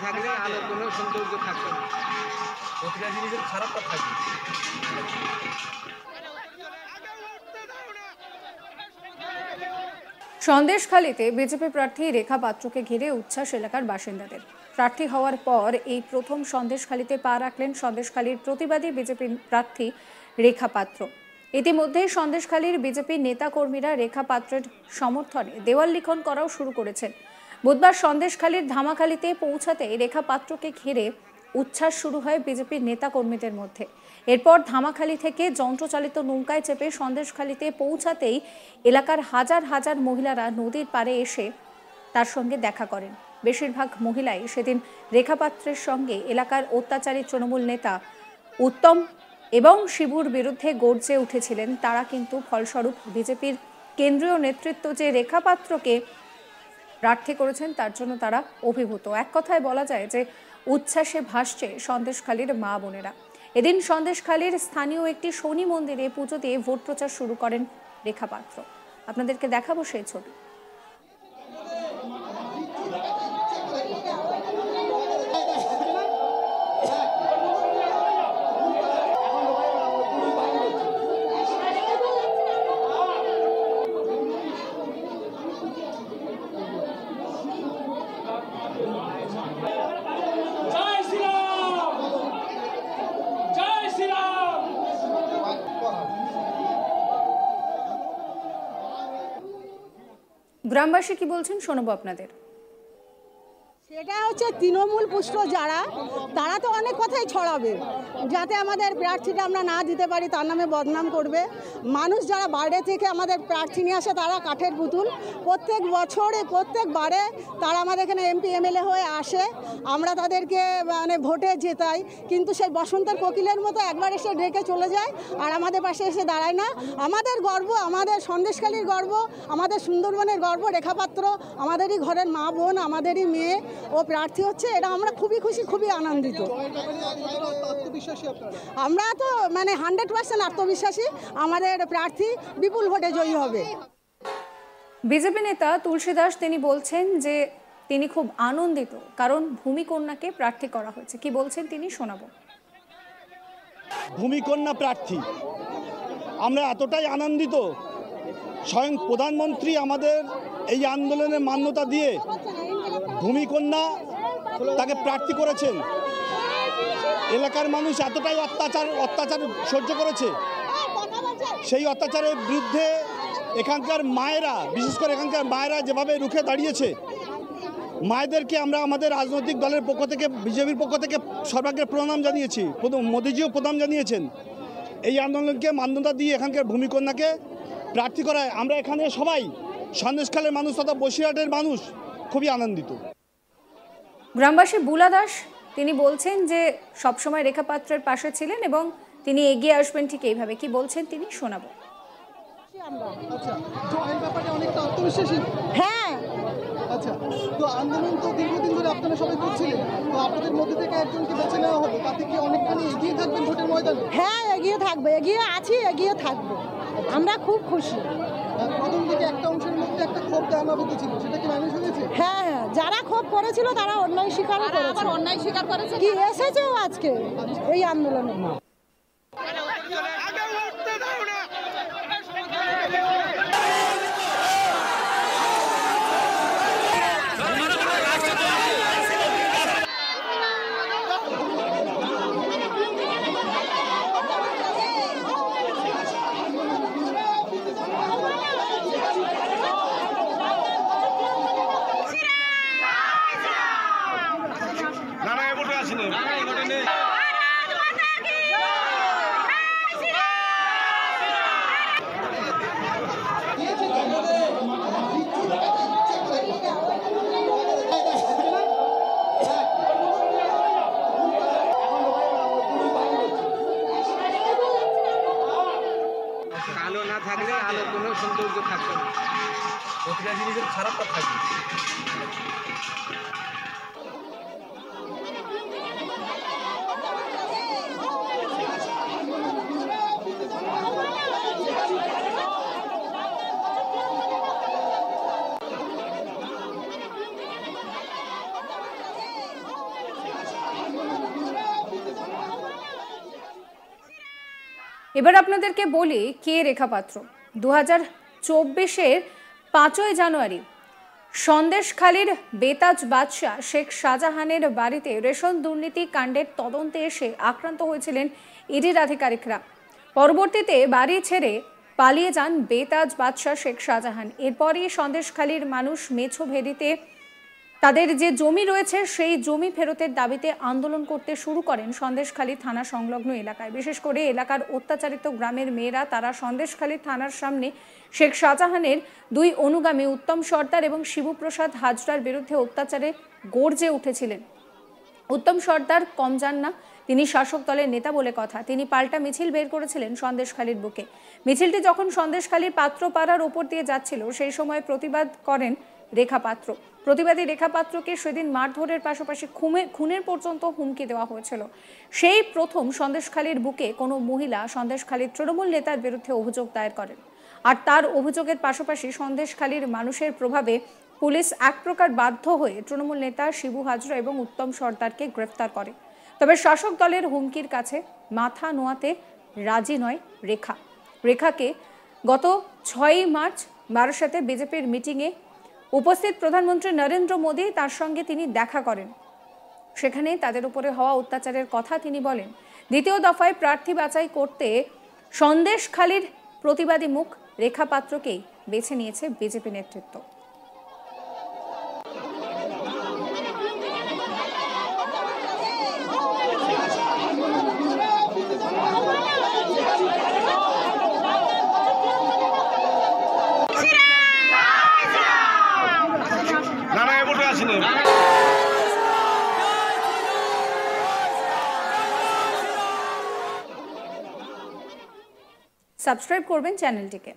থাকলে আলোর কোনো সৌন্দর্য থাকবে না, প্রতিটা জিনিসের খারাপটা থাকবে। সন্দেশখালীতে বিজেপি প্রার্থী রেখা পাত্রকে ঘিরে উচ্ছ্বাস এলাকার বাসিন্দাদের। প্রার্থী হওয়ার পর এই প্রথম সন্দেশখালীতে পা রাখলেন সন্দেশখালীর প্রতিবাদী বিজেপি প্রার্থী রেখা পাত্র। ইতিমধ্যে সন্দেশখালীর বিজেপি নেতাকর্মীরা রেখা পাত্রের সমর্থনে দেওয়াল লিখন করাও শুরু করেছেন। বুধবার সন্দেশখালীর ধামাখালীতে পৌঁছাতে রেখা পাত্রকে ঘিরে উচ্ছ্বাস শুরু হয় বিজেপির নেতাকর্মীদের মধ্যে। এরপর ধামাখালী থেকে যন্ত্রচালিত নৌকায় চেপে সন্দেশখালীতে পৌঁছাতেই এলাকার হাজার হাজার মহিলারা নদীর পাড়ে এসে তার সঙ্গে দেখা করেন। বেশিরভাগ মহিলাই সেদিন রেখা পাত্রের সঙ্গে এলাকার অত্যাচারী তৃণমূল নেতা উত্তম এবং শিবুর বিরুদ্ধে গর্জে উঠেছিলেন। তারা কিন্তু ফলস্বরূপ বিজেপির কেন্দ্রীয় নেতৃত্ব যে রেখা পাত্রকে প্রার্থী করেছেন তার জন্য তারা অভিভূত। এক কথায় বলা যায় যে উচ্ছ্বাসে ভাসছে সন্দেশখালীর মা বোনেরা। এদিন সন্দেশখালীর স্থানীয় একটি শনি মন্দিরে পুজো দিয়ে ভোট প্রচার শুরু করেন রেখা পাত্র। আপনাদেরকে দেখাবো সেই ছবি। গ্রামবাসী কি বলছেন শোনাবো আপনাদের। সেটা হচ্ছে তৃণমূল পুষ্ট যারা, তারা তো অনেক কথাই ছড়াবে যাতে আমাদের প্রার্থীটা আমরা না দিতে পারি, তার নামে বদনাম করবে। মানুষ যারা বাইরে থেকে আমাদের প্রার্থী নিয়ে আসে তারা কাঠের পুতুল। প্রত্যেক বছরে প্রত্যেকবারে তারা আমাদের এখানে এমপি এমএলএ হয়ে আসে, আমরা তাদেরকে মানে ভোটে জেতাই, কিন্তু সেই বসন্তের কোকিলের মতো একবার এসে ডেকে চলে যায় আর আমাদের পাশে এসে দাঁড়ায় না। আমাদের গর্ব, আমাদের সন্দেশখালীর গর্ব, আমাদের সুন্দরবনের গর্ব রেখা পাত্র আমাদেরই ঘরের মা বোন, আমাদেরই মেয়ে, ও প্রার্থী হচ্ছে। এটা আমরা খুবই খুশি, খুবই আনন্দিত। আমরা তো মানে 100% আত্মবিশ্বাসী আমাদের প্রার্থী বিপুল ভোটে জয়ী হবে। বিজেপি নেতা তুলসী দাস তিনি বলছেন যে তিনি খুব আনন্দিত কারণ ভূমিকন্যাকে প্রার্থী করা হয়েছে। কি বলছেন তিনি শোনাবো। ভূমিকন্যা প্রার্থী, আমরা এতটাই আনন্দিত, স্বয়ং প্রধানমন্ত্রী আমাদের এই আন্দোলনের মান্যতা দিয়ে ভূমিকন্যা তাকে প্রার্থী করেছেন। এলাকার মানুষ এতটাই অত্যাচার সহ্য করেছে, সেই অত্যাচারের বিরুদ্ধে এখানকার মায়েরা, বিশেষ করে এখানকার মায়েরা যেভাবে রুখে দাঁড়িয়েছে, মায়েদেরকে আমরা আমাদের রাজনৈতিক দলের পক্ষ থেকে, বিজেপির পক্ষ থেকে সর্বাগ্রে প্রণাম জানিয়েছি। মোদিজিও প্রণাম জানিয়েছেন। এই আন্দোলনকে মান্যতা দিয়ে এখানকার ভূমিকন্যাকে প্রার্থী করায় আমরা এখানে সবাই সন্দেশখালীর মানুষ তথা বসিরহাটের মানুষ খুবই আনন্দিত। গ্রামবাসী বুলা দাস তিনি বলছেন যে সবসময় রেখা পাত্রের পাশে ছিলেন এবং তিনি এগিয়ে আসবেন ঠিক এইভাবে। কি বলছেন তিনি শোনাবো। হ্যাঁ, আচ্ছা, তো আন্দোলন তো দীর্ঘদিন ধরে আপনারা সবাই করছিলেন, তো আপনাদের মধ্যে থেকে একজনকে বেছে নেওয়া হলো, তাতে কি অনেকখানি এগিয়ে থাকবেন ভোটের ময়দানে? হ্যাঁ এগিয়ে থাকবে, এগিয়ে আছি, এগিয়ে থাকবো। আমরা খুব খুশি। প্রথম দিকে একটা অংশের মধ্যে একটা ক্ষোভ জানানো ছিল, সেটা কি ম্যানেজ হয়েছে? হ্যাঁ, যারা ক্ষোভ করেছিল তারা অন্যায় স্বীকার করেছে। আবার অন্যায় স্বীকার করেছে কি এসেছেও আজকে এই আন্দোলনে। আলো না থাকলে আলোর কোনো সৌন্দর্য থাকবে না, প্রতিটা জিনিসের খারাপটা থাকবে। এবার আপনাদেরকে বলি কে রেখা পাত্র। 2024-এর 5ই জানুয়ারি সন্দেশখালীর বেতাজ বাদশাহ শেখ শাহজাহানের বাড়িতে রেশন দুর্নীতি কাণ্ডের তদন্তে এসে আক্রান্ত হয়েছিলেন ইডির আধিকারিকরা। পরবর্তীতে বাড়ি ছেড়ে পালিয়ে যান বেতাজ বাদশাহ শেখ শাহজাহান। এরপরই সন্দেশখালীর মানুষ মেছো ভেদিতে তাদের যে জমি রয়েছে সেই জমি ফেরতের দাবিতে আন্দোলন করতে শুরু করেন সন্দেশখালী থানা সংলগ্ন এলাকায়। বিশেষ করে এলাকার অত্যাচারিত গ্রামের মেয়েরা তারা সন্দেশখালী থানার সামনে শেখ শাহজাহানের 2 অনুগামী উত্তম সর্দার এবং শিবপ্রসাদ হাজরার বিরুদ্ধে অত্যাচারে গর্জে উঠেছিলেন। উত্তম সর্দার কম যান না, তিনি শাসক দলের নেতা বলে কথা। তিনি পাল্টা মিছিল বের করেছিলেন সন্দেশখালীর বুকে। মিছিলটি যখন সন্দেশখালীর পাত্রপাড়ার ওপর দিয়ে যাচ্ছিল সেই সময় প্রতিবাদ করেন রেখা পাত্র। প্রতিবাদী রেখা পাত্রকে সেদিন মারধরের পাশাপাশি খুনের পর্যন্ত হুমকি দেওয়া হয়েছিল। সেই প্রথম সন্দেশখালীর বুকে কোনো মহিলা সন্দেশখালীর তৃণমূল নেতার বিরুদ্ধে অভিযোগ দায়ের করেন। আর তার অভিযোগের পাশাপাশি সন্দেশখালীর মানুষের প্রভাবে পুলিশ এক প্রকার বাধ্য হয়ে তৃণমূল নেতা শিবু হাজরা এবং উত্তম সর্দারকে গ্রেফতার করে। তবে শাসক দলের হুমকির কাছে মাথা নোয়াতে রাজি নয় রেখা। রেখাকে গত 6ই মার্চ বারাসাতে বিজেপির মিটিংয়ে উপস্থিত প্রধানমন্ত্রী নরেন্দ্র মোদী তার সঙ্গে তিনি দেখা করেন। সেখানে তাদের উপরে হওয়া অত্যাচারের কথা তিনি বলেন। দ্বিতীয় দফায় প্রার্থী বাছাই করতে সন্দেশখালীর প্রতিবাদী মুখ রেখা পাত্রকেই বেছে নিয়েছে বিজেপি নেতৃত্ব। সাবস্ক্রাইব করবেন চ্যানেলটিকে।